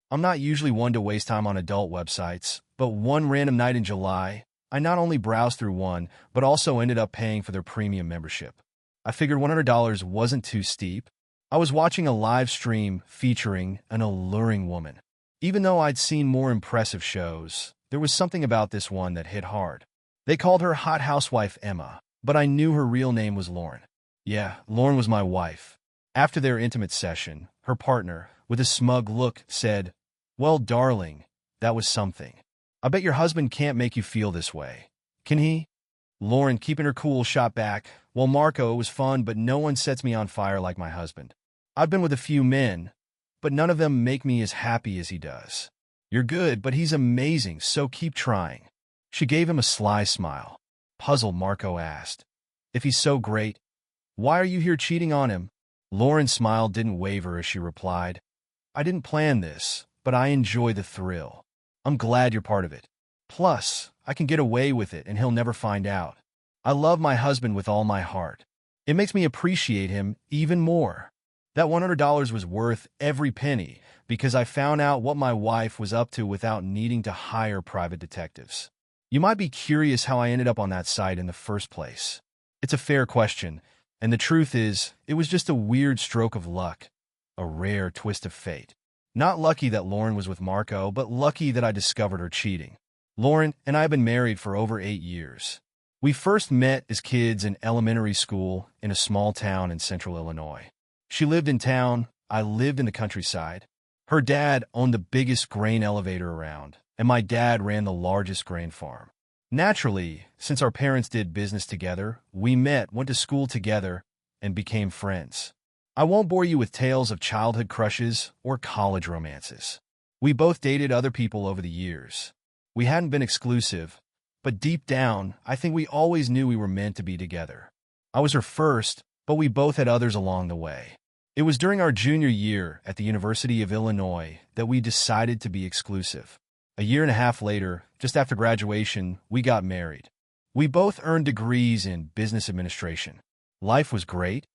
I'm not usually one to waste time on adult websites, but one random night in July, I not only browsed through one, but also ended up paying for their premium membership. I figured $100 wasn't too steep. I was watching a live stream featuring an alluring woman. Even though I'd seen more impressive shows, there was something about this one that hit hard. They called her Hot Housewife Emma, but I knew her real name was Lauren. Yeah, Lauren was my wife. After their intimate session, her partner, with a smug look, said, "Well, darling, that was something. I bet your husband can't make you feel this way. Can he?" Lauren, keeping her cool, shot back, "Well, Marco, it was fun, but no one sets me on fire like my husband. I've been with a few men, but none of them make me as happy as he does. You're good, but he's amazing, so keep trying." She gave him a sly smile. Puzzled, Marco asked, "If he's so great, why are you here cheating on him?" Lauren's smile didn't waver as she replied, "I didn't plan this, but I enjoy the thrill. I'm glad you're part of it. Plus, I can get away with it and he'll never find out. I love my husband with all my heart. It makes me appreciate him even more. That $100 was worth every penny because I found out what my wife was up to without needing to hire private detectives." You might be curious how I ended up on that site in the first place. It's a fair question, and the truth is, it was just a weird stroke of luck, a rare twist of fate. Not lucky that Lauren was with Marco, but lucky that I discovered her cheating. Lauren and I have been married for over 8 years. We first met as kids in elementary school in a small town in central Illinois. She lived in town, I lived in the countryside. Her dad owned the biggest grain elevator around, and my dad ran the largest grain farm. Naturally, since our parents did business together, we met, went to school together, and became friends. I won't bore you with tales of childhood crushes or college romances. We both dated other people over the years. We hadn't been exclusive, but deep down, I think we always knew we were meant to be together. I was her first, but we both had others along the way. It was during our junior year at the University of Illinois that we decided to be exclusive. A year and a half later, just after graduation, we got married. We both earned degrees in business administration. Life was great,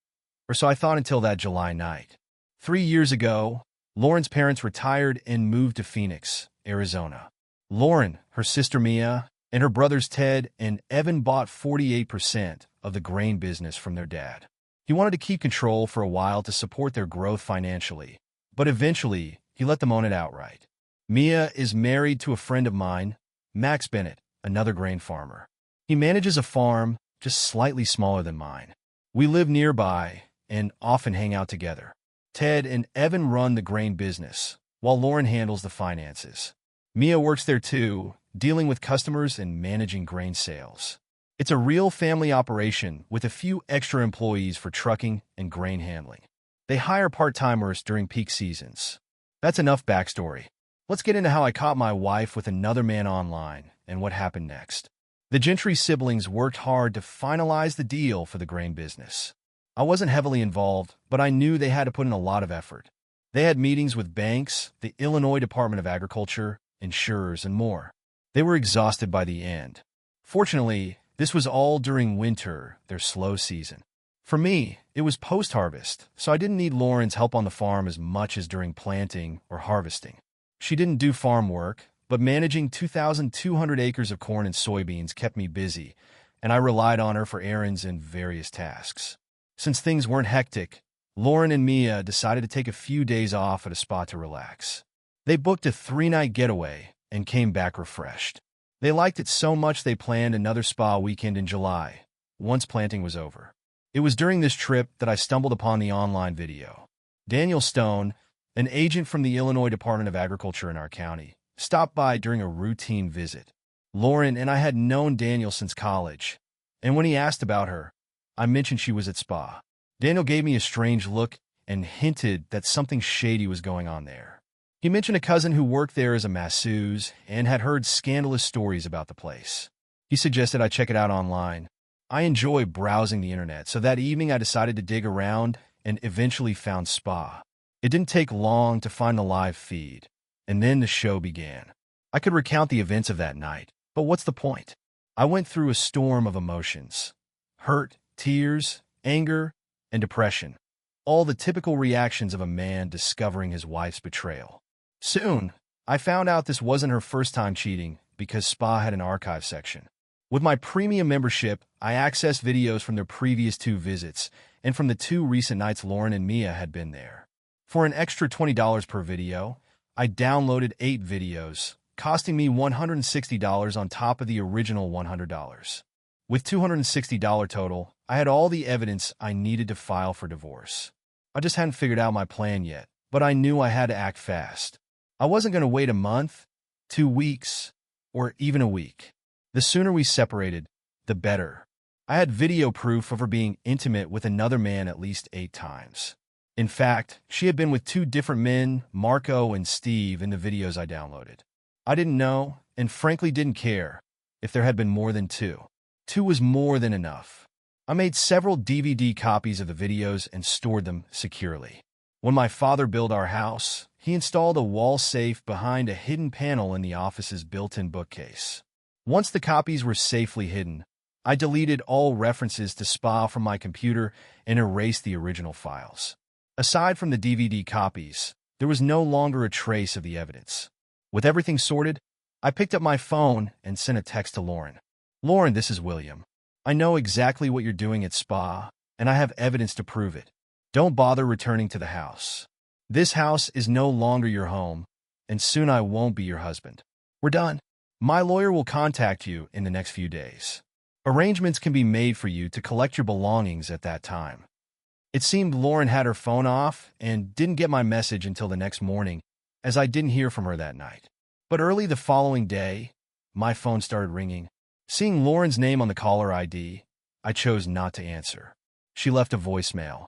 or so I thought until that July night. 3 years ago, Lauren's parents retired and moved to Phoenix, Arizona. Lauren, her sister Mia, and her brothers Ted and Evan bought 48% of the grain business from their dad. He wanted to keep control for a while to support their growth financially, but eventually he let them own it outright. Mia is married to a friend of mine, Max Bennett, another grain farmer. He manages a farm just slightly smaller than mine. We live nearby and often hang out together. Ted and Evan run the grain business, while Lauren handles the finances. Mia works there too, dealing with customers and managing grain sales. It's a real family operation with a few extra employees for trucking and grain handling. They hire part-timers during peak seasons. That's enough backstory. Let's get into how I caught my wife with another man online and what happened next. The Gentry siblings worked hard to finalize the deal for the grain business. I wasn't heavily involved, but I knew they had to put in a lot of effort. They had meetings with banks, the Illinois Department of Agriculture, insurers, and more. They were exhausted by the end. Fortunately, this was all during winter, their slow season. For me, it was post-harvest, so I didn't need Lauren's help on the farm as much as during planting or harvesting. She didn't do farm work, but managing 2,200 acres of corn and soybeans kept me busy, and I relied on her for errands and various tasks. Since things weren't hectic, Lauren and Mia decided to take a few days off at a spot to relax. They booked a 3-night getaway and came back refreshed. They liked it so much they planned another spa weekend in July, once planting was over. It was during this trip that I stumbled upon the online video. Daniel Stone, an agent from the Illinois Department of Agriculture in our county, stopped by during a routine visit. Lauren and I had known Daniel since college, and when he asked about her, I mentioned she was at spa. Daniel gave me a strange look and hinted that something shady was going on there. He mentioned a cousin who worked there as a masseuse and had heard scandalous stories about the place. He suggested I check it out online. I enjoy browsing the internet, so that evening I decided to dig around and eventually found Spa. It didn't take long to find the live feed, and then the show began. I could recount the events of that night, but what's the point? I went through a storm of emotions. Hurt, tears, anger, and depression. All the typical reactions of a man discovering his wife's betrayal. Soon, I found out this wasn't her first time cheating because Spa had an archive section. With my premium membership, I accessed videos from their previous 2 visits and from the 2 recent nights Lauren and Mia had been there. For an extra $20 per video, I downloaded 8 videos, costing me $160 on top of the original $100. With $260 total, I had all the evidence I needed to file for divorce. I just hadn't figured out my plan yet, but I knew I had to act fast. I wasn't going to wait a month, 2 weeks, or even a week. The sooner we separated, the better. I had video proof of her being intimate with another man at least 8 times. In fact, she had been with 2 different men, Marco and Steve, in the videos I downloaded. I didn't know, and frankly didn't care, if there had been more than 2. 2 was more than enough. I made several DVD copies of the videos and stored them securely. When my father built our house, he installed a wall safe behind a hidden panel in the office's built-in bookcase. Once the copies were safely hidden, I deleted all references to Spa from my computer and erased the original files. Aside from the DVD copies, there was no longer a trace of the evidence. With everything sorted, I picked up my phone and sent a text to Lauren. Lauren, this is William. I know exactly what you're doing at Spa, and I have evidence to prove it. Don't bother returning to the house. This house is no longer your home, and soon I won't be your husband. We're done. My lawyer will contact you in the next few days. Arrangements can be made for you to collect your belongings at that time. It seemed Lauren had her phone off and didn't get my message until the next morning, as I didn't hear from her that night. But early the following day, my phone started ringing. Seeing Lauren's name on the caller ID, I chose not to answer. She left a voicemail.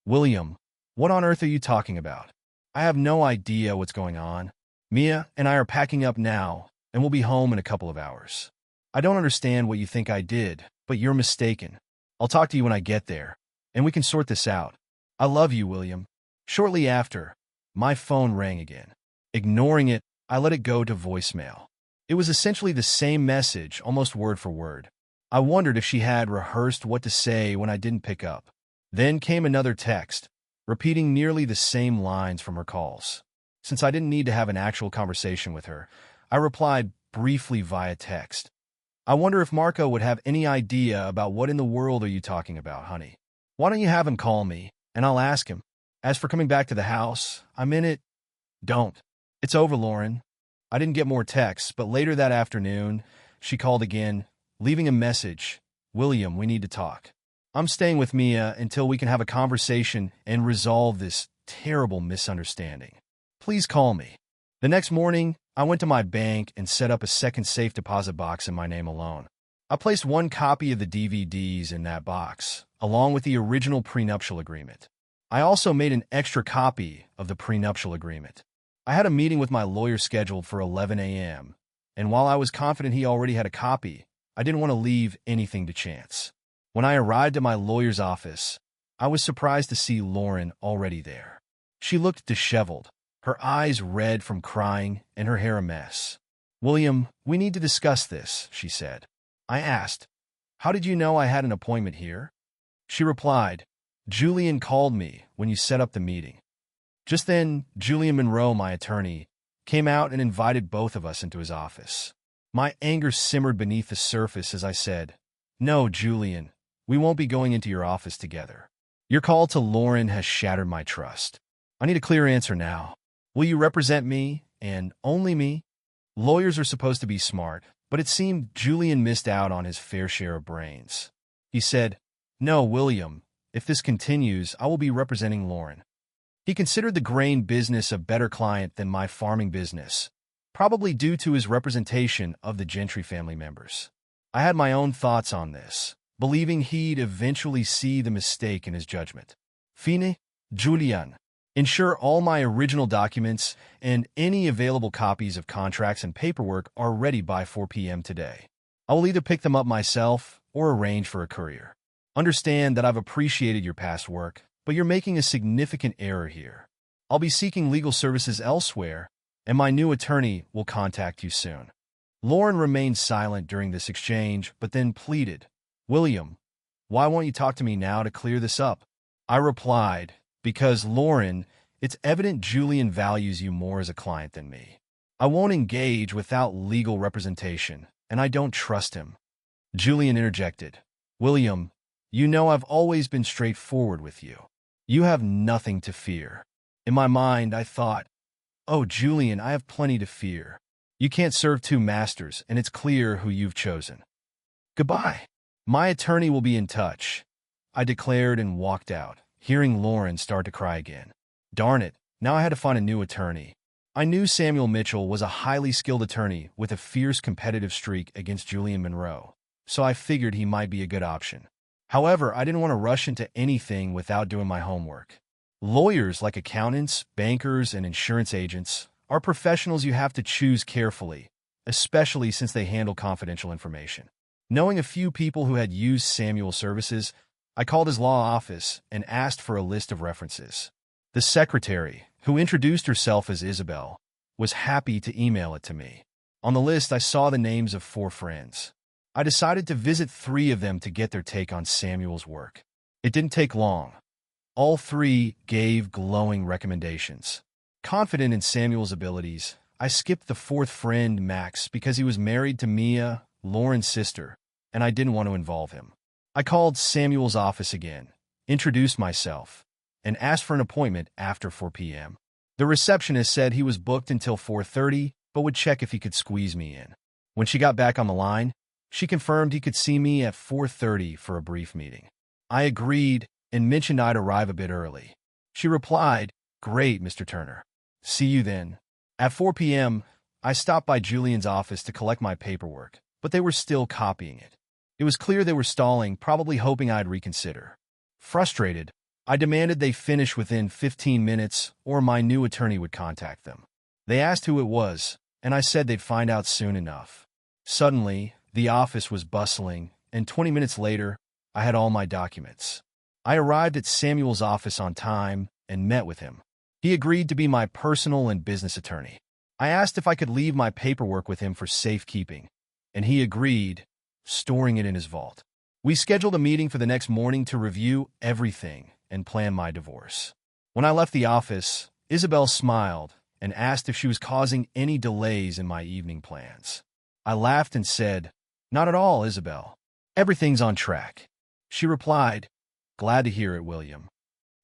William, what on earth are you talking about? I have no idea what's going on. Mia and I are packing up now, and we'll be home in a couple of hours. I don't understand what you think I did, but you're mistaken. I'll talk to you when I get there, and we can sort this out. I love you, William. Shortly after, my phone rang again. Ignoring it, I let it go to voicemail. It was essentially the same message, almost word for word. I wondered if she had rehearsed what to say when I didn't pick up. Then came another text, repeating nearly the same lines from her calls. Since I didn't need to have an actual conversation with her, I replied briefly via text. I wonder if Marco would have any idea about what in the world are you talking about, honey. Why don't you have him call me, and I'll ask him. As for coming back to the house, I'm in it. Don't. It's over, Lauren. I didn't get more texts, but later that afternoon, she called again, leaving a message. William, we need to talk. I'm staying with Mia until we can have a conversation and resolve this terrible misunderstanding. Please call me. The next morning, I went to my bank and set up a second safe deposit box in my name alone. I placed 1 copy of the DVDs in that box, along with the original prenuptial agreement. I also made an extra copy of the prenuptial agreement. I had a meeting with my lawyer scheduled for 11 a.m., and while I was confident he already had a copy, I didn't want to leave anything to chance. When I arrived at my lawyer's office, I was surprised to see Lauren already there. She looked disheveled, her eyes red from crying and her hair a mess. William, we need to discuss this, she said. I asked, how did you know I had an appointment here? She replied, Julian called me when you set up the meeting. Just then, Julian Monroe, my attorney, came out and invited both of us into his office. My anger simmered beneath the surface as I said, No, Julian, we won't be going into your office together. Your call to Lauren has shattered my trust. I need a clear answer now. Will you represent me, and only me? Lawyers are supposed to be smart, but it seemed Julian missed out on his fair share of brains. He said, No, William, if this continues, I will be representing Lauren. He considered the grain business a better client than my farming business, probably due to his representation of the Gentry family members. I had my own thoughts on this, believing he'd eventually see the mistake in his judgment. Fine, Julian. Ensure all my original documents and any available copies of contracts and paperwork are ready by 4 p.m. today. I will either pick them up myself or arrange for a courier. Understand that I've appreciated your past work, but you're making a significant error here. I'll be seeking legal services elsewhere, and my new attorney will contact you soon. Lauren remained silent during this exchange, but then pleaded, William, why won't you talk to me now to clear this up? I replied, because Lauren, It's evident Julian values you more as a client than me. I won't engage without legal representation, and I don't trust him." Julian interjected. "William, you know I've always been straightforward with you. You have nothing to fear." In my mind, I thought, "Oh, Julian, I have plenty to fear. You can't serve two masters, and it's clear who you've chosen. Goodbye. My attorney will be in touch," I declared and walked out, hearing Lauren start to cry again. Darn it, now I had to find a new attorney. I knew Samuel Mitchell was a highly skilled attorney with a fierce competitive streak against Julian Monroe, so I figured he might be a good option. However, I didn't want to rush into anything without doing my homework. Lawyers, like accountants, bankers, and insurance agents, are professionals you have to choose carefully, especially since they handle confidential information. Knowing a few people who had used Samuel's services, I called his law office and asked for a list of references. The secretary, who introduced herself as Isabel, was happy to email it to me. On the list, I saw the names of 4 friends. I decided to visit 3 of them to get their take on Samuel's work. It didn't take long. All 3 gave glowing recommendations. Confident in Samuel's abilities, I skipped the 4th friend, Max, because he was married to Mia, Lauren's sister, and I didn't want to involve him. I called Samuel's office again, introduced myself, and asked for an appointment after 4 p.m. The receptionist said he was booked until 4:30, but would check if he could squeeze me in. When she got back on the line, she confirmed he could see me at 4:30 for a brief meeting. I agreed and mentioned I'd arrive a bit early. She replied, "Great, Mr. Turner. See you then." At 4 p.m., I stopped by Julian's office to collect my paperwork, but they were still copying it. It was clear they were stalling, probably hoping I'd reconsider. Frustrated, I demanded they finish within 15 minutes or my new attorney would contact them. They asked who it was, and I said they'd find out soon enough. Suddenly, the office was bustling, and 20 minutes later, I had all my documents. I arrived at Samuel's office on time and met with him. He agreed to be my personal and business attorney. I asked if I could leave my paperwork with him for safekeeping, and he agreed, storing it in his vault. We scheduled a meeting for the next morning to review everything and plan my divorce. When I left the office, Isabel smiled and asked if she was causing any delays in my evening plans. I laughed and said, "Not at all, Isabel. Everything's on track." She replied, "Glad to hear it, William."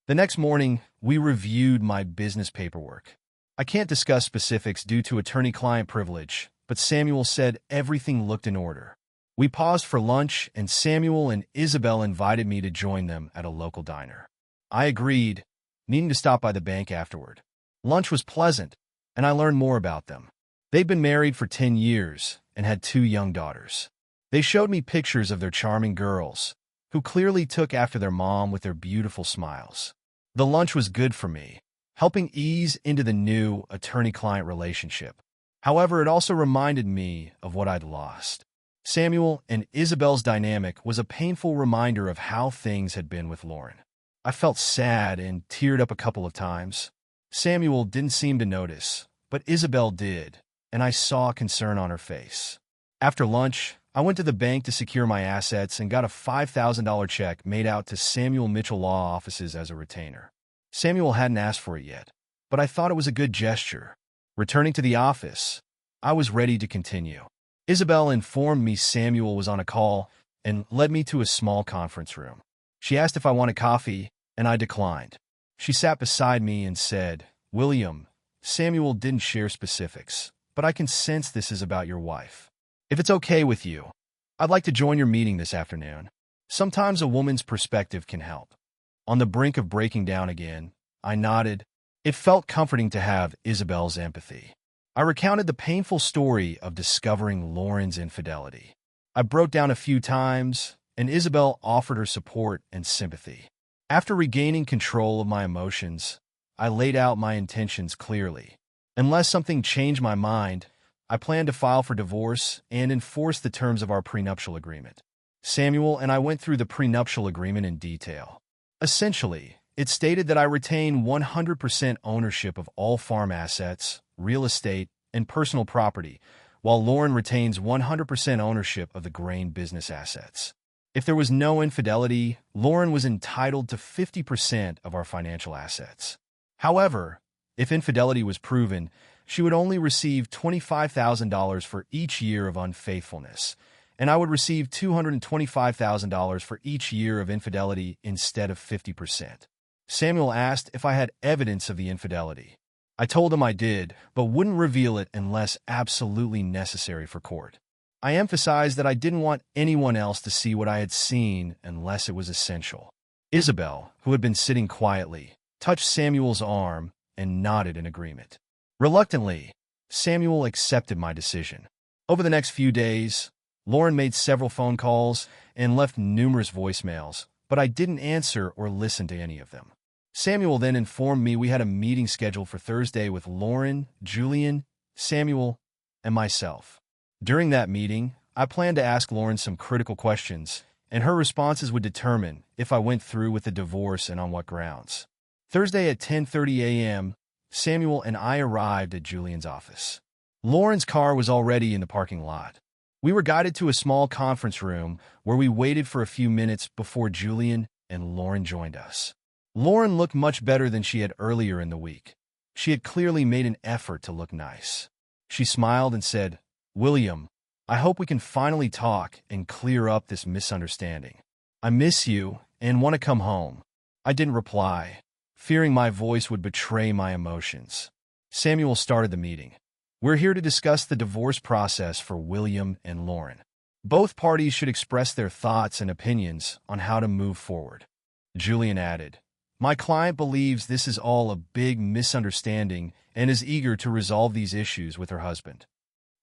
The next morning, we reviewed my business paperwork. I can't discuss specifics due to attorney-client privilege, but Samuel said everything looked in order. We paused for lunch, and Samuel and Isabel invited me to join them at a local diner. I agreed, needing to stop by the bank afterward. Lunch was pleasant, and I learned more about them. They'd been married for 10 years and had 2 young daughters. They showed me pictures of their charming girls, who clearly took after their mom with their beautiful smiles. The lunch was good for me, helping ease into the new attorney-client relationship. However, it also reminded me of what I'd lost. Samuel and Isabel's dynamic was a painful reminder of how things had been with Lauren. I felt sad and teared up a couple of times. Samuel didn't seem to notice, but Isabel did, and I saw concern on her face. After lunch, I went to the bank to secure my assets and got a $5,000 check made out to Samuel Mitchell Law Offices as a retainer. Samuel hadn't asked for it yet, but I thought it was a good gesture. Returning to the office, I was ready to continue. Isabel informed me Samuel was on a call and led me to a small conference room. She asked if I wanted coffee, and I declined. She sat beside me and said, "William, Samuel didn't share specifics, but I can sense this is about your wife. If it's okay with you, I'd like to join your meeting this afternoon. Sometimes a woman's perspective can help." On the brink of breaking down again, I nodded. It felt comforting to have Isabel's empathy. I recounted the painful story of discovering Lauren's infidelity. I broke down a few times, and Isabel offered her support and sympathy. After regaining control of my emotions, I laid out my intentions clearly. Unless something changed my mind, I planned to file for divorce and enforce the terms of our prenuptial agreement. Samuel and I went through the prenuptial agreement in detail. Essentially, it stated that I retain 100% ownership of all farm assets, real estate, and personal property, while Lauren retains 100% ownership of the grain business assets. If there was no infidelity, Lauren was entitled to 50% of our financial assets. However, if infidelity was proven, she would only receive $25,000 for each year of unfaithfulness, and I would receive $225,000 for each year of infidelity instead of 50%. Samuel asked if I had evidence of the infidelity. I told him I did, but wouldn't reveal it unless absolutely necessary for court. I emphasized that I didn't want anyone else to see what I had seen unless it was essential. Isabel, who had been sitting quietly, touched Samuel's arm and nodded in agreement. Reluctantly, Samuel accepted my decision. Over the next few days, Lauren made several phone calls and left numerous voicemails, but I didn't answer or listen to any of them. Samuel then informed me we had a meeting scheduled for Thursday with Lauren, Julian, Samuel, and myself. During that meeting, I planned to ask Lauren some critical questions, and her responses would determine if I went through with the divorce and on what grounds. Thursday at 10:30 a.m., Samuel and I arrived at Julian's office. Lauren's car was already in the parking lot. We were guided to a small conference room where we waited for a few minutes before Julian and Lauren joined us. Lauren looked much better than she had earlier in the week. She had clearly made an effort to look nice. She smiled and said, "William, I hope we can finally talk and clear up this misunderstanding. I miss you and want to come home." I didn't reply, fearing my voice would betray my emotions. Samuel started the meeting. "We're here to discuss the divorce process for William and Lauren. Both parties should express their thoughts and opinions on how to move forward." Julian added, "My client believes this is all a big misunderstanding and is eager to resolve these issues with her husband."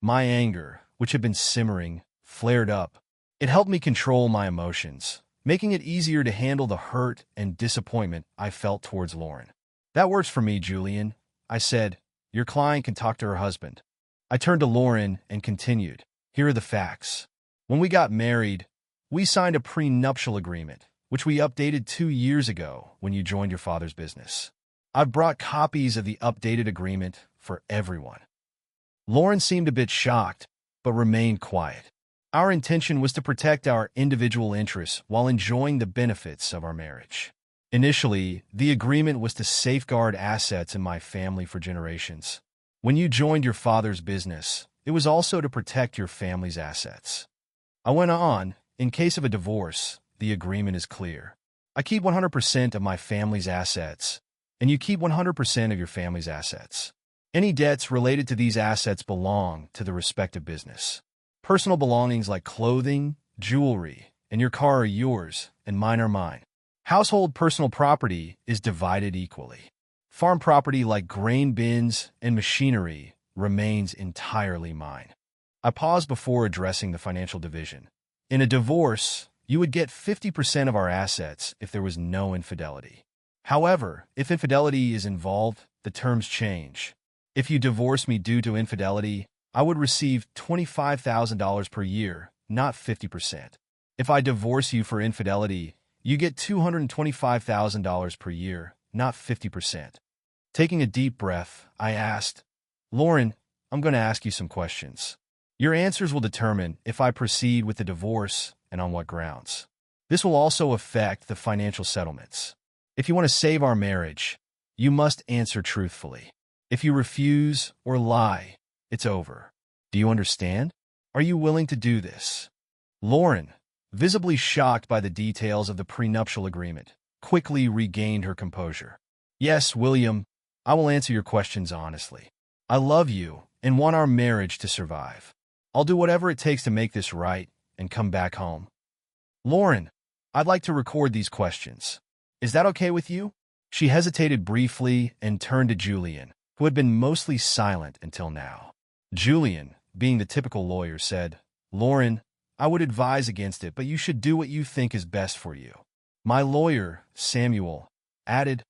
My anger, which had been simmering, flared up. It helped me control my emotions, making it easier to handle the hurt and disappointment I felt towards Lauren. "That works for me, Julian," I said. "Your client can talk to her husband." I turned to Lauren and continued, "Here are the facts. When we got married, we signed a prenuptial agreement, which we updated 2 years ago when you joined your father's business. I've brought copies of the updated agreement for everyone." Lauren seemed a bit shocked, but remained quiet. Our intention was to protect our individual interests while enjoying the benefits of our marriage. Initially, the agreement was to safeguard assets in my family for generations. When you joined your father's business, it was also to protect your family's assets. I went on, "In case of a divorce, the agreement is clear. I keep 100% of my family's assets, and you keep 100% of your family's assets. Any debts related to these assets belong to the respective business. Personal belongings like clothing, jewelry, and your car are yours, and mine are mine. Household personal property is divided equally. Farm property like grain bins and machinery remains entirely mine." I paused before addressing the financial division. "In a divorce, you would get 50% of our assets if there was no infidelity. However, if infidelity is involved, the terms change. If you divorce me due to infidelity, I would receive $25,000 per year, not 50%. If I divorce you for infidelity, you get $225,000 per year, not 50%. Taking a deep breath, I asked, "Lauren, I'm going to ask you some questions. Your answers will determine if I proceed with the divorce and on what grounds. This will also affect the financial settlements. If you want to save our marriage, you must answer truthfully. If you refuse or lie, it's over. Do you understand? Are you willing to do this?" Lauren, visibly shocked by the details of the prenuptial agreement, quickly regained her composure. "Yes, William, I will answer your questions honestly. I love you and want our marriage to survive. I'll do whatever it takes to make this right and come back home." "Lauren, I'd like to record these questions. Is that okay with you?" She hesitated briefly and turned to Julian, who had been mostly silent until now. Julian, being the typical lawyer, said, "Lauren, I would advise against it, but you should do what you think is best for you." My lawyer, Samuel, added,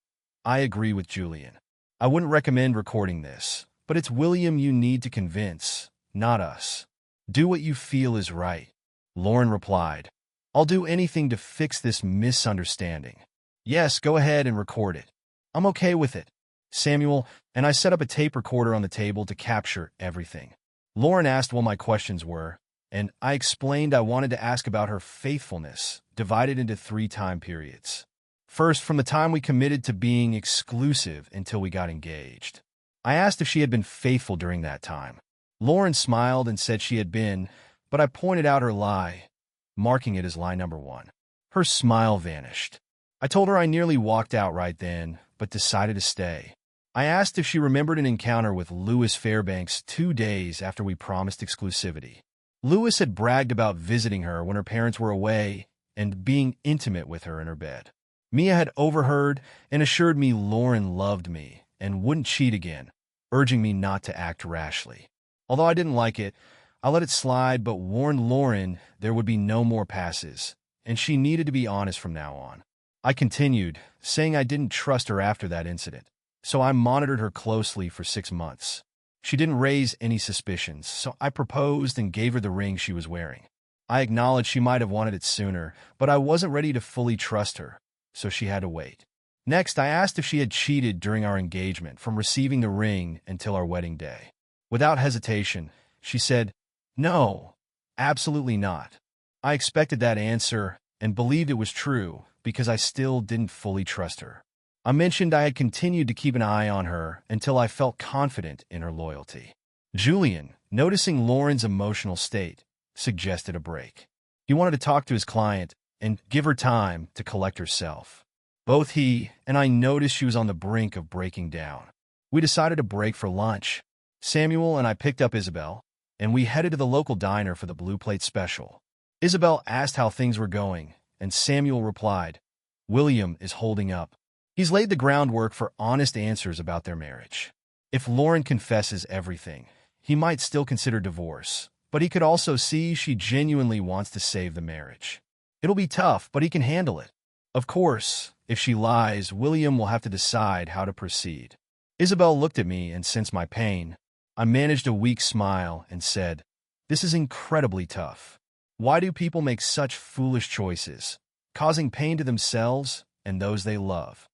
"I agree with Julian. I wouldn't recommend recording this, but it's William you need to convince, not us. Do what you feel is right." Lauren replied, "I'll do anything to fix this misunderstanding." "Yes, go ahead and record it. I'm okay with it." Samuel and I set up a tape recorder on the table to capture everything. Lauren asked what my questions were, and I explained I wanted to ask about her faithfulness, divided into 3 time periods. First, from the time we committed to being exclusive until we got engaged. I asked if she had been faithful during that time. Lauren smiled and said she had been, but I pointed out her lie, marking it as lie number 1. Her smile vanished. I told her I nearly walked out right then, but decided to stay. I asked if she remembered an encounter with Louis Fairbanks 2 days after we promised exclusivity. Louis had bragged about visiting her when her parents were away and being intimate with her in her bed. Mia had overheard and assured me Lauren loved me and wouldn't cheat again, urging me not to act rashly. Although I didn't like it, I let it slide but warned Lauren there would be no more passes, and she needed to be honest from now on. I continued, saying I didn't trust her after that incident, so I monitored her closely for 6 months. She didn't raise any suspicions, so I proposed and gave her the ring she was wearing. I acknowledged she might have wanted it sooner, but I wasn't ready to fully trust her, so she had to wait. Next, I asked if she had cheated during our engagement from receiving the ring until our wedding day. Without hesitation, she said, "No, absolutely not." I expected that answer and believed it was true because I still didn't fully trust her. I mentioned I had continued to keep an eye on her until I felt confident in her loyalty. Julian, noticing Lauren's emotional state, suggested a break. He wanted to talk to his client and give her time to collect herself. Both he and I noticed she was on the brink of breaking down. We decided to break for lunch. Samuel and I picked up Isabel, and we headed to the local diner for the Blue Plate special. Isabel asked how things were going, and Samuel replied, "William is holding up. He's laid the groundwork for honest answers about their marriage. If Lauren confesses everything, he might still consider divorce, but he could also see she genuinely wants to save the marriage. It'll be tough, but he can handle it. Of course, if she lies, William will have to decide how to proceed." Isabel looked at me and sensed my pain. I managed a weak smile and said, "This is incredibly tough. Why do people make such foolish choices, causing pain to themselves and those they love?"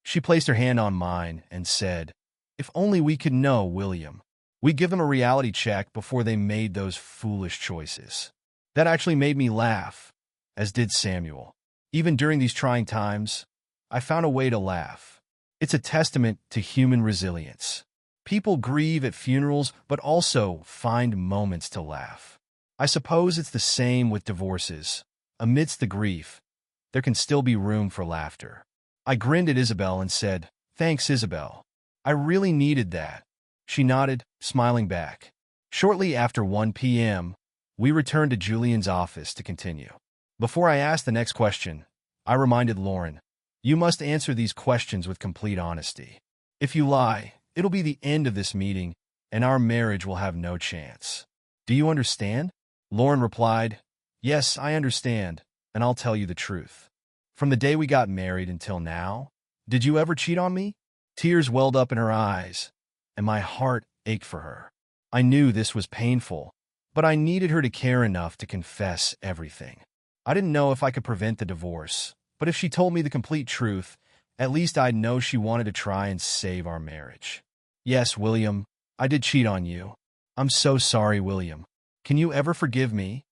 She placed her hand on mine and said, "If only we could know, William. We give them a reality check before they made those foolish choices." That actually made me laugh, as did Samuel. Even during these trying times, I found a way to laugh. It's a testament to human resilience. People grieve at funerals, but also find moments to laugh. I suppose it's the same with divorces. Amidst the grief, there can still be room for laughter. I grinned at Isabel and said, "Thanks, Isabel. I really needed that." She nodded, smiling back. Shortly after 1 p.m., we returned to Julian's office to continue. Before I asked the next question, I reminded Lauren, "You must answer these questions with complete honesty. If you lie, it'll be the end of this meeting, and our marriage will have no chance. Do you understand?" Lauren replied, "Yes, I understand, and I'll tell you the truth. From the day we got married until now, did you ever cheat on me?" Tears welled up in her eyes, and my heart ached for her. I knew this was painful, but I needed her to care enough to confess everything. I didn't know if I could prevent the divorce, but if she told me the complete truth, at least I'd know she wanted to try and save our marriage. "Yes, William, I did cheat on you. I'm so sorry, William. Can you ever forgive me?"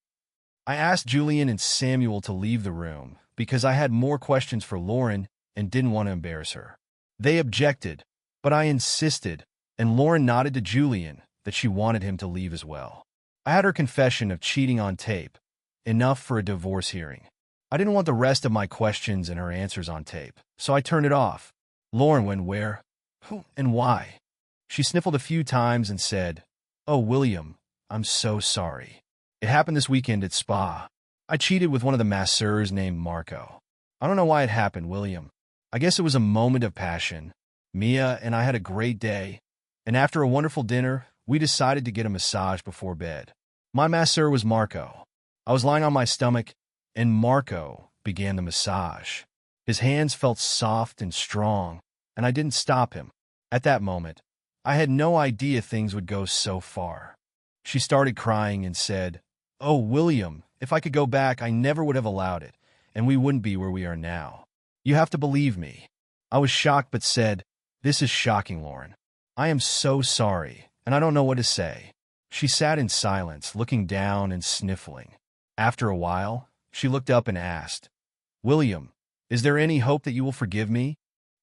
I asked Julian and Samuel to leave the room because I had more questions for Lauren and didn't want to embarrass her. They objected, but I insisted, and Lauren nodded to Julian that she wanted him to leave as well. I had her confession of cheating on tape, enough for a divorce hearing. I didn't want the rest of my questions and her answers on tape, so I turned it off. Lauren went where, who, and why. She sniffled a few times and said, "Oh, William, I'm so sorry. It happened this weekend at Spa. I cheated with one of the masseurs named Marco. I don't know why it happened, William. I guess it was a moment of passion. Mia and I had a great day, and after a wonderful dinner, we decided to get a massage before bed. My masseur was Marco. I was lying on my stomach, and Marco began the massage. His hands felt soft and strong, and I didn't stop him. At that moment, I had no idea things would go so far. She started crying and said, "Oh, William, if I could go back, I never would have allowed it, and we wouldn't be where we are now. You have to believe me." I was shocked but said, "This is shocking, Lauren. I am so sorry, and I don't know what to say." She sat in silence, looking down and sniffling. After a while, she looked up and asked, "William, Is there any hope that you will forgive me?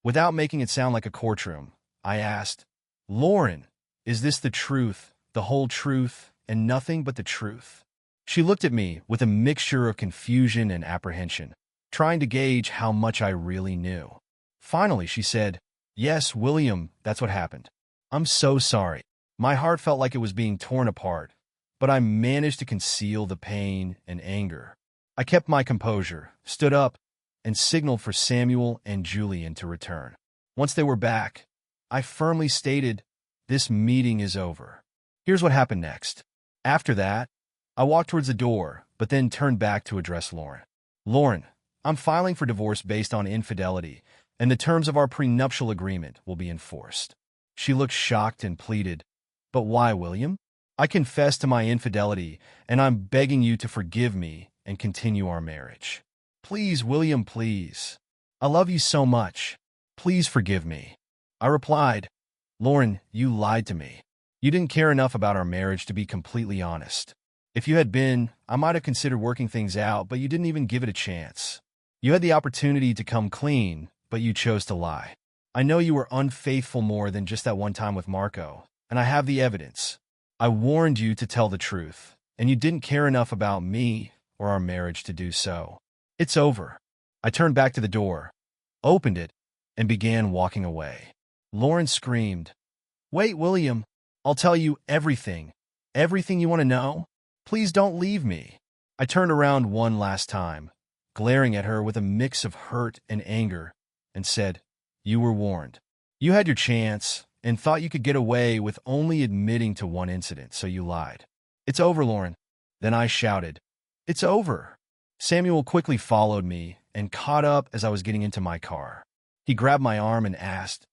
Without making it sound like a courtroom, I asked, Lauren, is this the truth, the whole truth, and nothing but the truth? She looked at me with a mixture of confusion and apprehension, trying to gauge how much I really knew. Finally, she said, Yes, William, that's what happened. I'm so sorry. My heart felt like it was being torn apart, but I managed to conceal the pain and anger. I kept my composure, stood up, and signaled for Samuel and Julian to return. Once they were back, I firmly stated, This meeting is over. Here's what happened next. After that, I walked towards the door, but then turned back to address Lauren. Lauren, I'm filing for divorce based on infidelity, and the terms of our prenuptial agreement will be enforced. She looked shocked and pleaded, But why, William? I confess to my infidelity, and I'm begging you to forgive me and continue our marriage. Please, William, please. I love you so much. Please forgive me. I replied, Lauren, you lied to me. You didn't care enough about our marriage to be completely honest. If you had been, I might have considered working things out, but you didn't even give it a chance. You had the opportunity to come clean, but you chose to lie. I know you were unfaithful more than just that one time with Marco, and I have the evidence. I warned you to tell the truth, and you didn't care enough about me or our marriage to do so. It's over. I turned back to the door, opened it, and began walking away. Lauren screamed, Wait, William, I'll tell you everything. Everything you want to know? Please don't leave me. I turned around one last time, glaring at her with a mix of hurt and anger, and said, You were warned. You had your chance and thought you could get away with only admitting to one incident, so you lied. It's over, Lauren. Then I shouted, It's over. Samuel quickly followed me and caught up as I was getting into my car. He grabbed my arm and asked,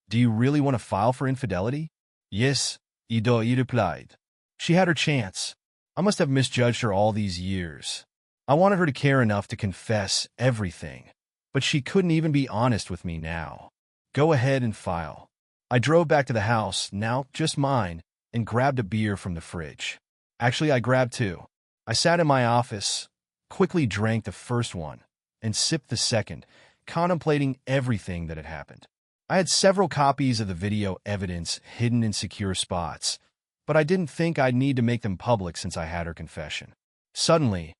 Do you really want to file for infidelity? Yes, he replied. She had her chance. I must have misjudged her all these years. I wanted her to care enough to confess everything, but she couldn't even be honest with me now. Go ahead and file. I drove back to the house, now just mine, and grabbed a beer from the fridge. Actually, I grabbed two. I sat in my office, quickly drank the first one, and sipped the second, contemplating everything that had happened. I had several copies of the video evidence hidden in secure spots, but I didn't think I'd need to make them public since I had her confession. Suddenly,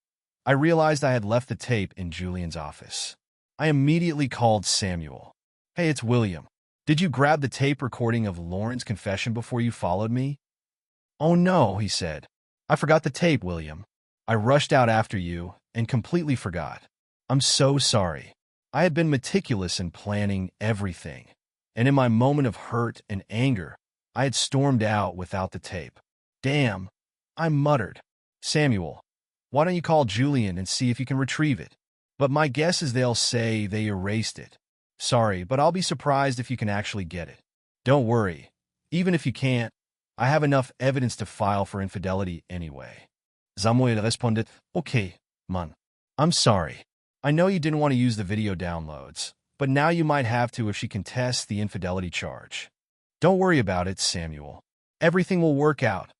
I realized I had left the tape in Julian's office. I immediately called Samuel. Hey, it's William. Did you grab the tape recording of Lauren's confession before you followed me? Oh no, he said. I forgot the tape, William. I rushed out after you and completely forgot. I'm so sorry. I had been meticulous in planning everything, and in my moment of hurt and anger, I had stormed out without the tape. Damn, I muttered. Samuel, why don't you call Julian and see if you can retrieve it? But my guess is they'll say they erased it. Sorry, but I'll be surprised if you can actually get it. Don't worry. Even if you can't, I have enough evidence to file for infidelity anyway. Samuel responded, Okay, man. I'm sorry. I know you didn't want to use the video downloads, but now you might have to if she contests the infidelity charge. Don't worry about it, Samuel. Everything will work out,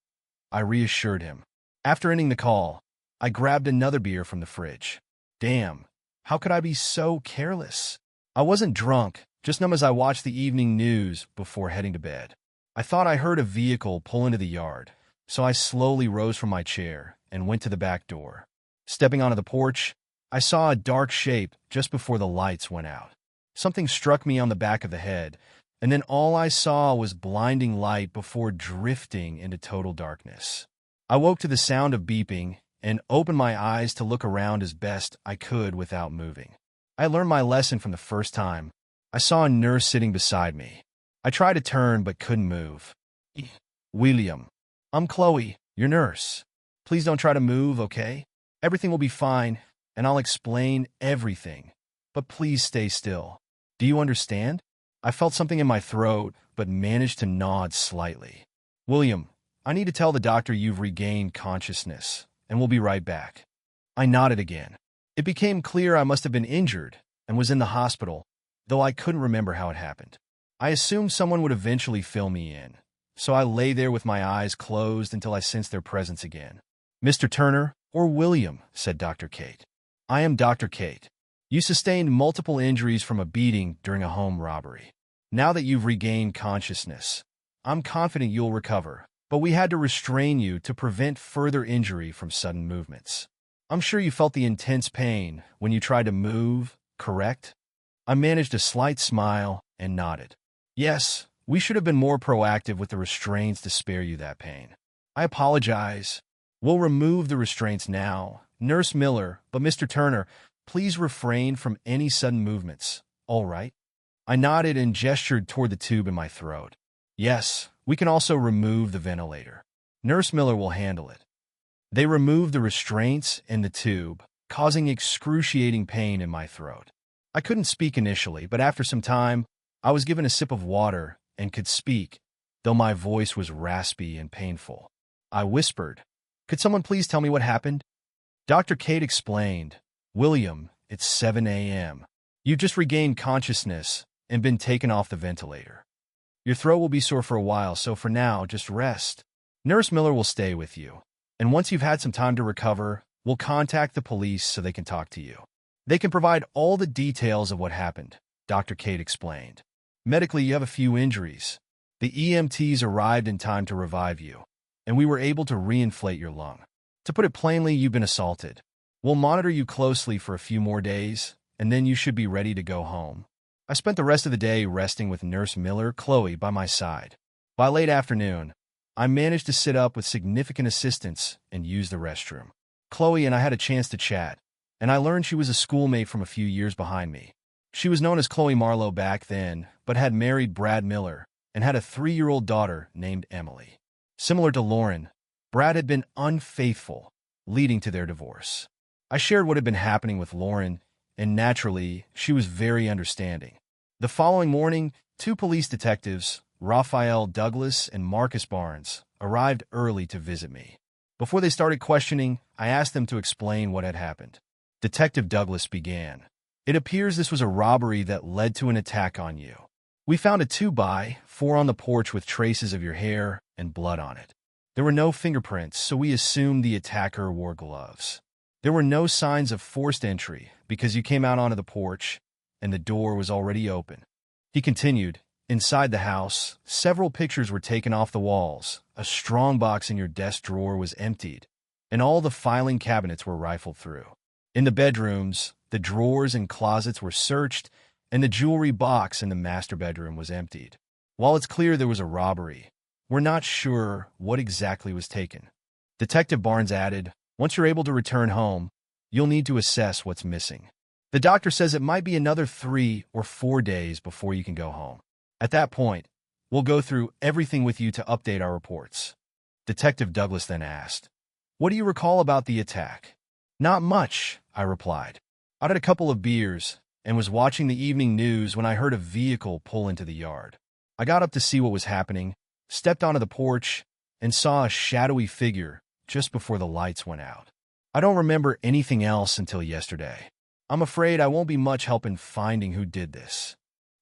I reassured him. After ending the call, I grabbed another beer from the fridge. Damn, how could I be so careless? I wasn't drunk, just numb as I watched the evening news before heading to bed. I thought I heard a vehicle pull into the yard, so I slowly rose from my chair and went to the back door. Stepping onto the porch, I saw a dark shape just before the lights went out. Something struck me on the back of the head, and then all I saw was blinding light before drifting into total darkness. I woke to the sound of beeping and opened my eyes to look around as best I could without moving. I learned my lesson from the first time. I saw a nurse sitting beside me. I tried to turn but couldn't move. William, I'm Chloe, your nurse. Please don't try to move, okay? Everything will be fine, and I'll explain everything. But please stay still. Do you understand? I felt something in my throat, but managed to nod slightly. William, I need to tell the doctor you've regained consciousness, and we'll be right back. I nodded again. It became clear I must have been injured and was in the hospital, though I couldn't remember how it happened. I assumed someone would eventually fill me in, so I lay there with my eyes closed until I sensed their presence again. Mr. Turner or William, said Dr. Kate. I am Dr. Kate. You sustained multiple injuries from a beating during a home robbery. Now that you've regained consciousness, I'm confident you'll recover, but we had to restrain you to prevent further injury from sudden movements. I'm sure you felt the intense pain when you tried to move, correct? I managed a slight smile and nodded. Yes, we should have been more proactive with the restraints to spare you that pain. I apologize. We'll remove the restraints now. Nurse Miller, but Mr. Turner, please refrain from any sudden movements, all right? I nodded and gestured toward the tube in my throat. Yes, we can also remove the ventilator. Nurse Miller will handle it. They removed the restraints and the tube, causing excruciating pain in my throat. I couldn't speak initially, but after some time, I was given a sip of water and could speak, though my voice was raspy and painful. I whispered, "Could someone please tell me what happened?" Dr. Kate explained, "William, it's 7 a.m. You've just regained consciousness and been taken off the ventilator. Your throat will be sore for a while, so for now, just rest. Nurse Miller will stay with you, and once you've had some time to recover, we'll contact the police so they can talk to you. They can provide all the details of what happened," Dr. Kate explained. "Medically, you have a few injuries. The EMTs arrived in time to revive you, and we were able to reinflate your lung. To put it plainly, you've been assaulted. We'll monitor you closely for a few more days, and then you should be ready to go home." I spent the rest of the day resting with Nurse Miller, Chloe, by my side. By late afternoon, I managed to sit up with significant assistance and use the restroom. Chloe and I had a chance to chat, and I learned she was a schoolmate from a few years behind me. She was known as Chloe Marlowe back then, but had married Brad Miller and had a 3-year-old daughter named Emily. Similar to Lauren, Brad had been unfaithful, leading to their divorce. I shared what had been happening with Lauren, and naturally, she was very understanding. The following morning, 2 police detectives, Raphael Douglas and Marcus Barnes, arrived early to visit me. Before they started questioning, I asked them to explain what had happened. Detective Douglas began. "It appears this was a robbery that led to an attack on you. We found a 2x4 on the porch with traces of your hair and blood on it. There were no fingerprints, so we assumed the attacker wore gloves. There were no signs of forced entry because you came out onto the porch and the door was already open." He continued, "Inside the house, several pictures were taken off the walls, a strong box in your desk drawer was emptied, and all the filing cabinets were rifled through. In the bedrooms, the drawers and closets were searched, and the jewelry box in the master bedroom was emptied. While it's clear there was a robbery, we're not sure what exactly was taken." Detective Barnes added, "Once you're able to return home, you'll need to assess what's missing. The doctor says it might be another 3 or 4 days before you can go home. At that point, we'll go through everything with you to update our reports." Detective Douglas then asked, "What do you recall about the attack?" "Not much," I replied. "I'd had a couple of beers and was watching the evening news when I heard a vehicle pull into the yard. I got up to see what was happening, stepped onto the porch, and saw a shadowy figure just before the lights went out. I don't remember anything else until yesterday. I'm afraid I won't be much help in finding who did this."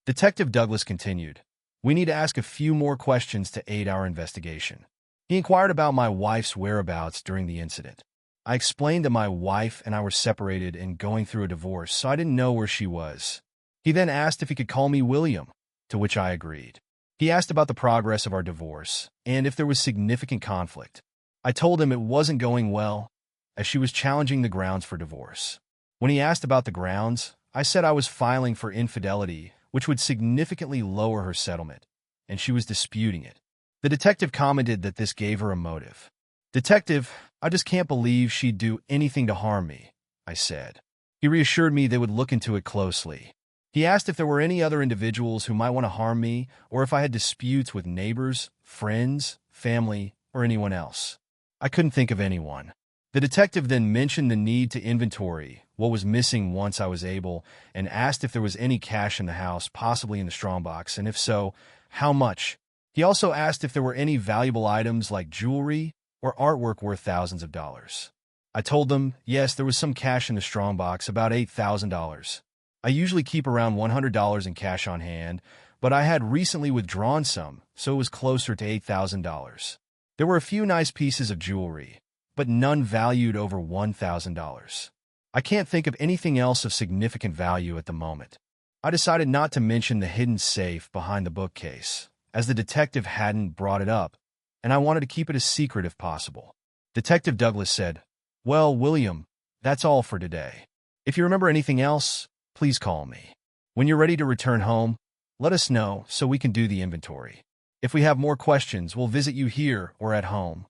Detective Douglas continued, "We need to ask a few more questions to aid our investigation." He inquired about my wife's whereabouts during the incident. I explained that my wife and I were separated and going through a divorce, so I didn't know where she was. He then asked if he could call me William, to which I agreed. He asked about the progress of our divorce and if there was significant conflict. I told him it wasn't going well, as she was challenging the grounds for divorce. When he asked about the grounds, I said I was filing for infidelity, which would significantly lower her settlement, and she was disputing it. The detective commented that this gave her a motive. "Detective, I just can't believe she'd do anything to harm me," I said. He reassured me they would look into it closely. He asked if there were any other individuals who might want to harm me or if I had disputes with neighbors, friends, family, or anyone else. I couldn't think of anyone. The detective then mentioned the need to inventory what was missing once I was able and asked if there was any cash in the house, possibly in the strongbox, and if so, how much. He also asked if there were any valuable items like jewelry or artwork worth thousands of dollars. I told them, yes, there was some cash in the strongbox, about $8,000. I usually keep around $100 in cash on hand, but I had recently withdrawn some, so it was closer to $8,000. There were a few nice pieces of jewelry, but none valued over $1,000. I can't think of anything else of significant value at the moment. I decided not to mention the hidden safe behind the bookcase, as the detective hadn't brought it up, and I wanted to keep it a secret if possible. Detective Douglas said, "Well, William, that's all for today. If you remember anything else, please call me. When you're ready to return home, let us know so we can do the inventory. If we have more questions, we'll visit you here or at home."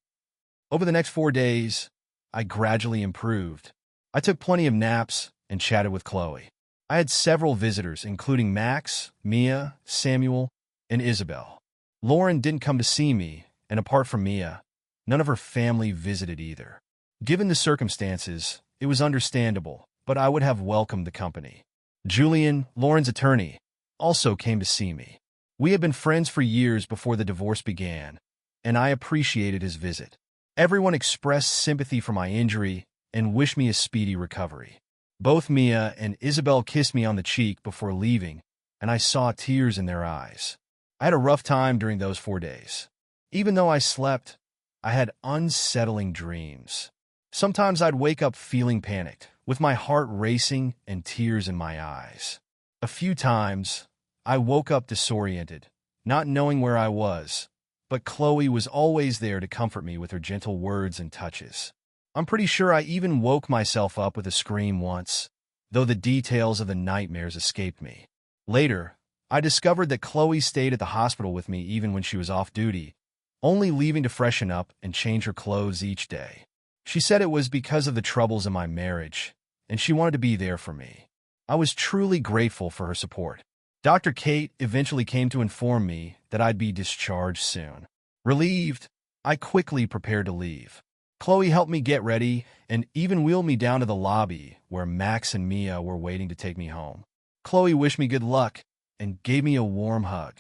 Over the next 4 days, I gradually improved. I took plenty of naps and chatted with Chloe. I had several visitors, including Max, Mia, Samuel, and Isabel. Lauren didn't come to see me, and apart from Mia, none of her family visited either. Given the circumstances, it was understandable, but I would have welcomed the company. Julian, Lauren's attorney, also came to see me. We had been friends for years before the divorce began, and I appreciated his visit. Everyone expressed sympathy for my injury and wished me a speedy recovery. Both Mia and Isabel kissed me on the cheek before leaving, and I saw tears in their eyes. I had a rough time during those 4 days. Even though I slept, I had unsettling dreams. Sometimes I'd wake up feeling panicked, with my heart racing and tears in my eyes. A few times, I woke up disoriented, not knowing where I was, but Chloe was always there to comfort me with her gentle words and touches. I'm pretty sure I even woke myself up with a scream once, though the details of the nightmares escaped me. Later, I discovered that Chloe stayed at the hospital with me even when she was off duty, only leaving to freshen up and change her clothes each day. She said it was because of the troubles in my marriage, and she wanted to be there for me. I was truly grateful for her support. Dr. Kate eventually came to inform me that I'd be discharged soon. Relieved, I quickly prepared to leave. Chloe helped me get ready and even wheeled me down to the lobby where Max and Mia were waiting to take me home. Chloe wished me good luck and gave me a warm hug.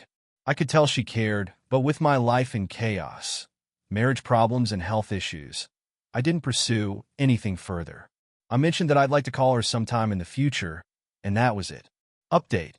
I could tell she cared, but with my life in chaos, marriage problems and health issues, I didn't pursue anything further. I mentioned that I'd like to call her sometime in the future, and that was it. Update.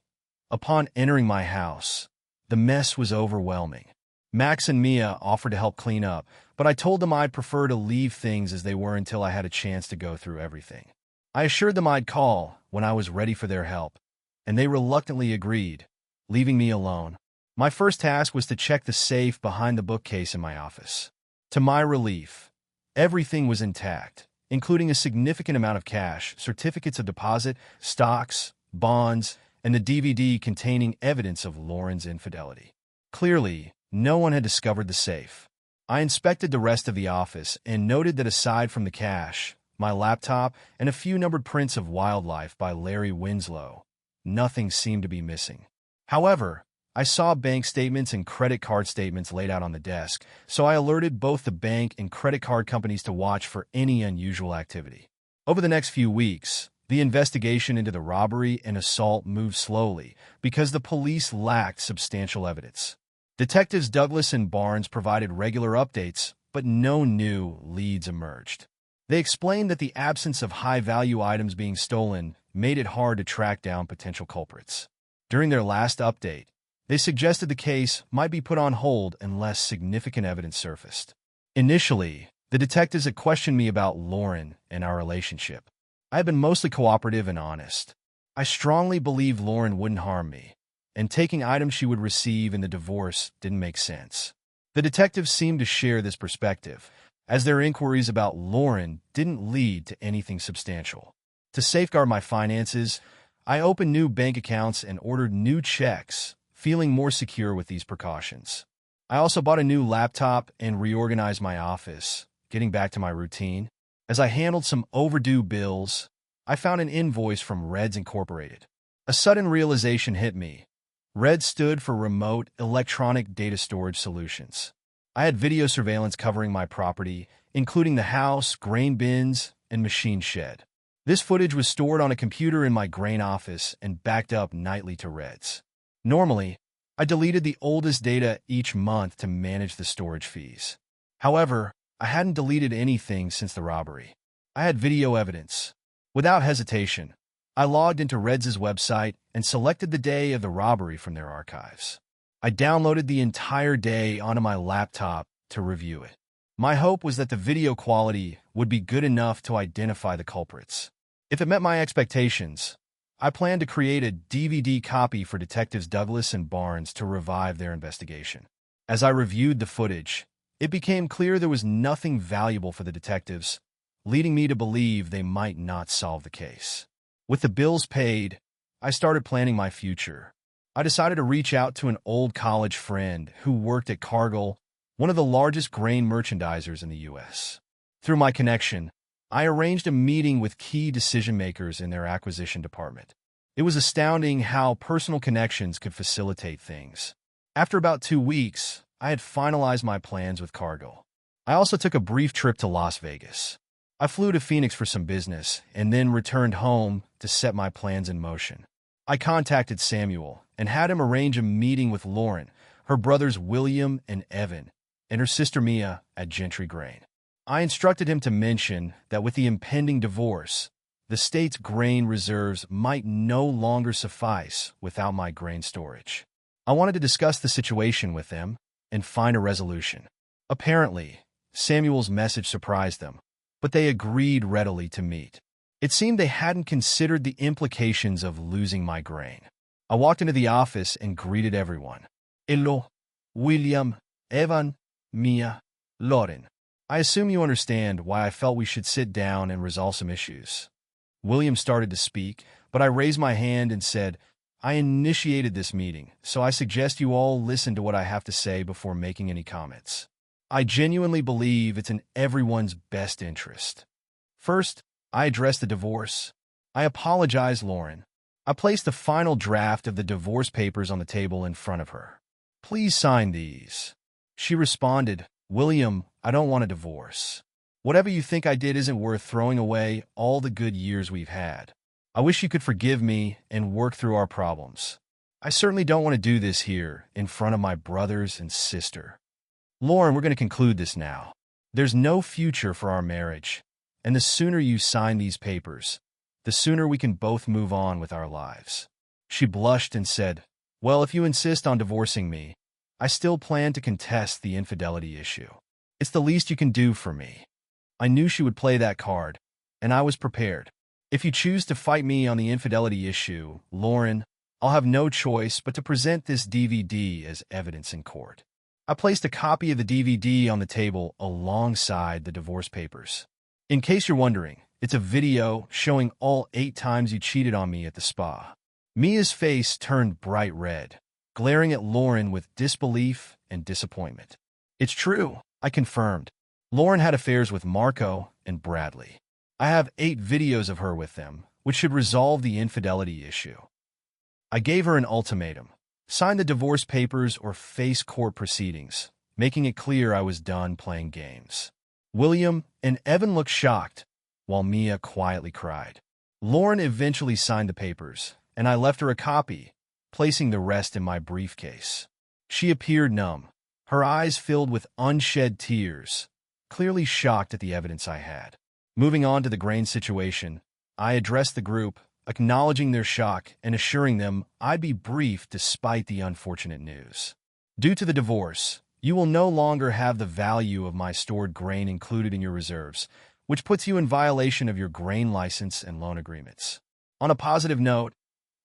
Upon entering my house, the mess was overwhelming. Max and Mia offered to help clean up, but I told them I'd prefer to leave things as they were until I had a chance to go through everything. I assured them I'd call when I was ready for their help, and they reluctantly agreed, leaving me alone. My first task was to check the safe behind the bookcase in my office. To my relief, everything was intact, including a significant amount of cash, certificates of deposit, stocks, bonds, and the DVD containing evidence of Lauren's infidelity. Clearly, no one had discovered the safe. I inspected the rest of the office and noted that aside from the cash, my laptop, and a few numbered prints of Wildlife by Larry Winslow, nothing seemed to be missing. However, I saw bank statements and credit card statements laid out on the desk, so I alerted both the bank and credit card companies to watch for any unusual activity. Over the next few weeks, the investigation into the robbery and assault moved slowly because the police lacked substantial evidence. Detectives Douglas and Barnes provided regular updates, but no new leads emerged. They explained that the absence of high-value items being stolen made it hard to track down potential culprits. During their last update, they suggested the case might be put on hold unless significant evidence surfaced. Initially, the detectives had questioned me about Lauren and our relationship. I had been mostly cooperative and honest. I strongly believed Lauren wouldn't harm me, and taking items she would receive in the divorce didn't make sense. The detectives seemed to share this perspective, as their inquiries about Lauren didn't lead to anything substantial. To safeguard my finances, I opened new bank accounts and ordered new checks, feeling more secure with these precautions. I also bought a new laptop and reorganized my office, getting back to my routine. As I handled some overdue bills, I found an invoice from Reds Incorporated. A sudden realization hit me. RED stood for Remote Electronic Data Storage Solutions. I had video surveillance covering my property, including the house, grain bins, and machine shed. This footage was stored on a computer in my grain office and backed up nightly to Reds. Normally, I deleted the oldest data each month to manage the storage fees. However, I hadn't deleted anything since the robbery. I had video evidence. Without hesitation, I logged into Reds' website and selected the day of the robbery from their archives. I downloaded the entire day onto my laptop to review it. My hope was that the video quality would be good enough to identify the culprits. If it met my expectations, I planned to create a DVD copy for Detectives Douglas and Barnes to revive their investigation. As I reviewed the footage, it became clear there was nothing valuable for the detectives, leading me to believe they might not solve the case. With the bills paid, I started planning my future. I decided to reach out to an old college friend who worked at Cargill, one of the largest grain merchandisers in the U.S. Through my connection, I arranged a meeting with key decision-makers in their acquisition department. It was astounding how personal connections could facilitate things. After about 2 weeks, I had finalized my plans with Cargill. I also took a brief trip to Las Vegas. I flew to Phoenix for some business and then returned home to set my plans in motion. I contacted Samuel and had him arrange a meeting with Lauren, her brothers William and Evan, and her sister Mia at Gentry Grain. I instructed him to mention that with the impending divorce, the state's grain reserves might no longer suffice without my grain storage. I wanted to discuss the situation with them and find a resolution. Apparently, Samuel's message surprised them, but they agreed readily to meet. It seemed they hadn't considered the implications of losing my grain. I walked into the office and greeted everyone. Hello, William, Evan, Mia, Lauren. I assume you understand why I felt we should sit down and resolve some issues. William started to speak, but I raised my hand and said, I initiated this meeting, so I suggest you all listen to what I have to say before making any comments. I genuinely believe it's in everyone's best interest. First, I addressed the divorce. I apologized, Lauren. I placed the final draft of the divorce papers on the table in front of her. Please sign these. She responded, William, I don't want a divorce. Whatever you think I did isn't worth throwing away all the good years we've had. I wish you could forgive me and work through our problems. I certainly don't want to do this here in front of my brothers and sister. Lauren, we're going to conclude this now. There's no future for our marriage, and the sooner you sign these papers, the sooner we can both move on with our lives. She blushed and said, Well, if you insist on divorcing me, I still plan to contest the infidelity issue. It's the least you can do for me. I knew she would play that card, and I was prepared. If you choose to fight me on the infidelity issue, Lauren, I'll have no choice but to present this DVD as evidence in court. I placed a copy of the DVD on the table alongside the divorce papers. In case you're wondering, it's a video showing all 8 times you cheated on me at the spa. Mia's face turned bright red, glaring at Lauren with disbelief and disappointment. It's true, I confirmed. Lauren had affairs with Marco and Bradley. I have 8 videos of her with them, which should resolve the infidelity issue. I gave her an ultimatum. Sign the divorce papers or face court proceedings, making it clear I was done playing games. William and Evan looked shocked, while Mia quietly cried. Lauren eventually signed the papers, and I left her a copy, placing the rest in my briefcase. She appeared numb, her eyes filled with unshed tears, clearly shocked at the evidence I had. Moving on to the grain situation, I addressed the group, acknowledging their shock and assuring them I'd be brief despite the unfortunate news. Due to the divorce, you will no longer have the value of my stored grain included in your reserves, which puts you in violation of your grain license and loan agreements. On a positive note,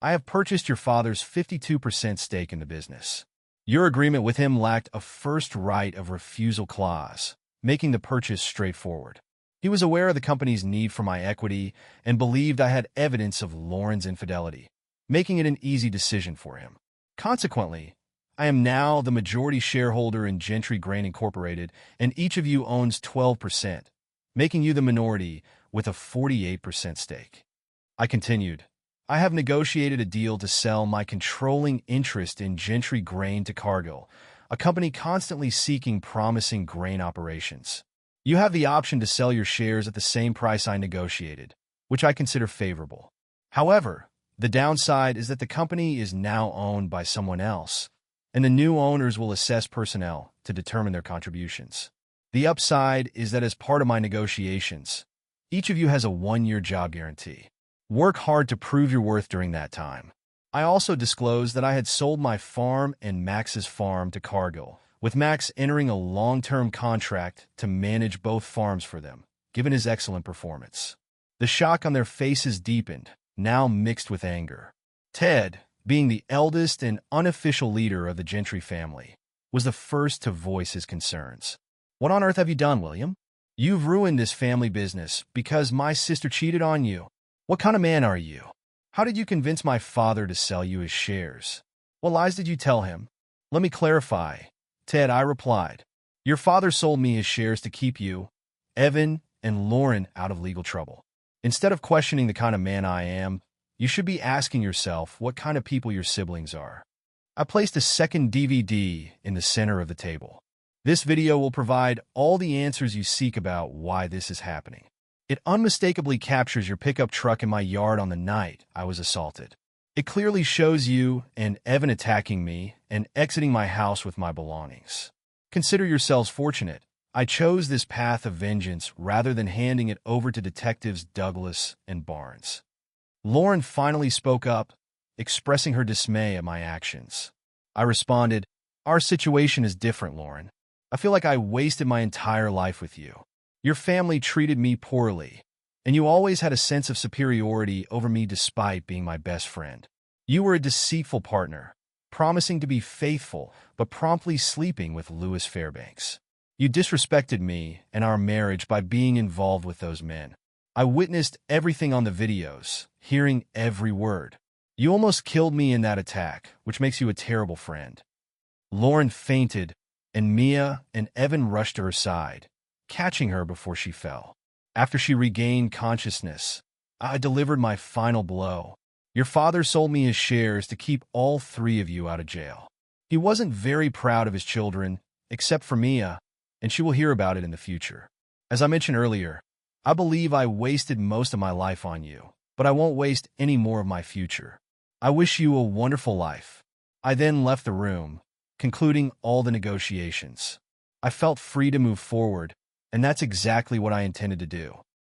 I have purchased your father's 52% stake in the business. Your agreement with him lacked a first right of refusal clause, making the purchase straightforward. He was aware of the company's need for my equity and believed I had evidence of Lauren's infidelity, making it an easy decision for him. Consequently, I am now the majority shareholder in Gentry Grain Incorporated, and each of you owns 12%, making you the minority with a 48% stake. I continued, I have negotiated a deal to sell my controlling interest in Gentry Grain to Cargill, a company constantly seeking promising grain operations. You have the option to sell your shares at the same price I negotiated, which I consider favorable. However, the downside is that the company is now owned by someone else, and the new owners will assess personnel to determine their contributions. The upside is that as part of my negotiations, each of you has a 1-year job guarantee. Work hard to prove your worth during that time. I also disclosed that I had sold my farm and Max's farm to Cargill, with Max entering a long-term contract to manage both farms for them, given his excellent performance. The shock on their faces deepened, now mixed with anger. Ted, being the eldest and unofficial leader of the Gentry family, was the first to voice his concerns. "What on earth have you done, William? You've ruined this family business because my sister cheated on you. What kind of man are you? How did you convince my father to sell you his shares? What lies did you tell him?" "Let me clarify, Ted," I replied. "Your father sold me his shares to keep you, Evan, and Lauren out of legal trouble. Instead of questioning the kind of man I am, you should be asking yourself what kind of people your siblings are." I placed a second DVD in the center of the table. This video will provide all the answers you seek about why this is happening. It unmistakably captures your pickup truck in my yard on the night I was assaulted. It clearly shows you and Evan attacking me and exiting my house with my belongings. Consider yourselves fortunate. I chose this path of vengeance rather than handing it over to Detectives Douglas and Barnes. Lauren finally spoke up, expressing her dismay at my actions. I responded, "Our situation is different, Lauren. I feel like I wasted my entire life with you. Your family treated me poorly, and you always had a sense of superiority over me despite being my best friend. You were a deceitful partner, promising to be faithful but promptly sleeping with Louis Fairbanks. You disrespected me and our marriage by being involved with those men. I witnessed everything on the videos, hearing every word. You almost killed me in that attack, which makes you a terrible friend." Lauren fainted, and Mia and Evan rushed to her side, catching her before she fell. After she regained consciousness, I delivered my final blow. "Your father sold me his shares to keep all three of you out of jail. He wasn't very proud of his children, except for Mia, and she will hear about it in the future. As I mentioned earlier, I believe I wasted most of my life on you, but I won't waste any more of my future. I wish you a wonderful life." I then left the room, concluding all the negotiations. I felt free to move forward, and that's exactly what I intended to do.